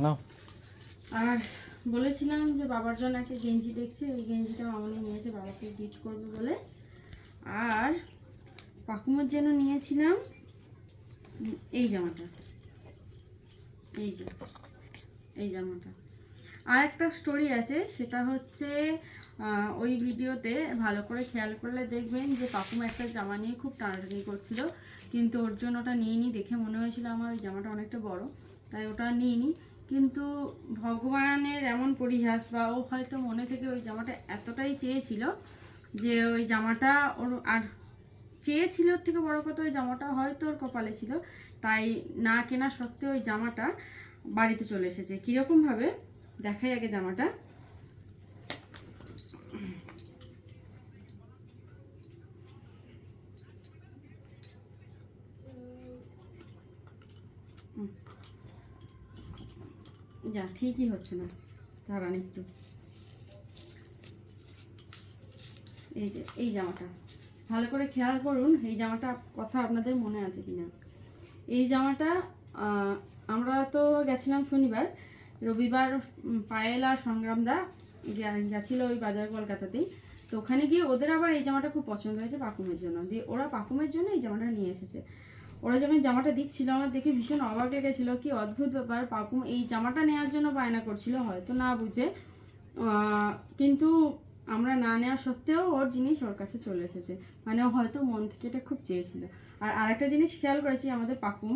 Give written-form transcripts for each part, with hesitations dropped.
নাও। আর বলেছিলাম যে বাবার জন্য একটা গেঞ্জি দেখছে, এই গেঞ্জিটা মামনি নিয়েছে বাবাকে গিফট করবে বলে। আর পাকুমের জন্য নিয়েছিলাম এই জামাটা, এই যে এই জামাটা। আর একটা স্টোরি আছে, সেটা হচ্ছে ওই ভিডিওতে ভালো করে খেয়াল করলে দেখবেন যে পাকুমা একটা জামা নিয়ে খুব টানাটানি করছিল, কিন্তু ওর জন্য ওটা নিইনি। দেখে মনে হয়েছিল আমার ওই জামাটা অনেকটা বড়, তাই ওটা নিইনি। কিন্তু ভগবানের এমন পরিহাস, বা ও হয়তো মনে থেকে ওই জামাটা এতটাই চেয়েছিল যে ওই জামাটা ওর, আর চেয়েছিল ওর থেকে বড় কথা ওই জামাটা হয়তো ওর কপালে ছিল, তাই না কেনা সত্ত্বেও ওই জামাটা বাড়িতে চলে এসেছে। কীরকমভাবে দেখাই আগে জামাটা। যা ঠিকই হচ্ছে না, দাঁড়ান একটু। এই যে এই জামাটা ভালো করে খেয়াল করুন, এই জামাটা কথা আপনাদের মনে আছে কিনা। এই জামাটা আমরা তো গেছিলাম শনিবার, রবিবার পায়েল আর সংগ্রামদা গেছিল ওই বাজার কলকাতাতেই। তো ওখানে গিয়ে ওদের আবার এই জামাটা খুব পছন্দ হয়েছে পাকুমের জন্য, দিয়ে ওরা পাকুমের জন্য এই জামাটা নিয়ে এসেছে। ওরা যখন জামাটা দিচ্ছিল আমার দেখে ভীষণ অবাক লেগেছিল, কি অদ্ভুত ব্যাপার, পাকুম এই জামাটা নেওয়ার জন্য বায়না করছিল হয়তো না বুঝে, কিন্তু আমরা না নেওয়া সত্ত্বেও ওর জিনিস ওর কাছে চলে এসেছে, মানে ও হয়তো মন থেকে এটা খুব চেয়েছিল। আর আরেকটা জিনিস খেয়াল করেছি, আমাদের পাকুম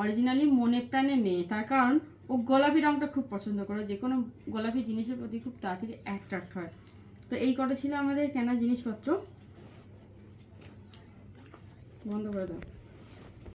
অরিজিনালি মনের প্রাণে মেয়ে, তার কারণ ও গোলাপি রঙটা খুব পছন্দ করে, যে কোনো গোলাপি জিনিসের প্রতি খুব তাড়াতাড়ি অ্যাট্রাক্ট হয়। তো এই কটা ছিল আমাদের কেনা জিনিসপত্র। বন্ধ করে দাও।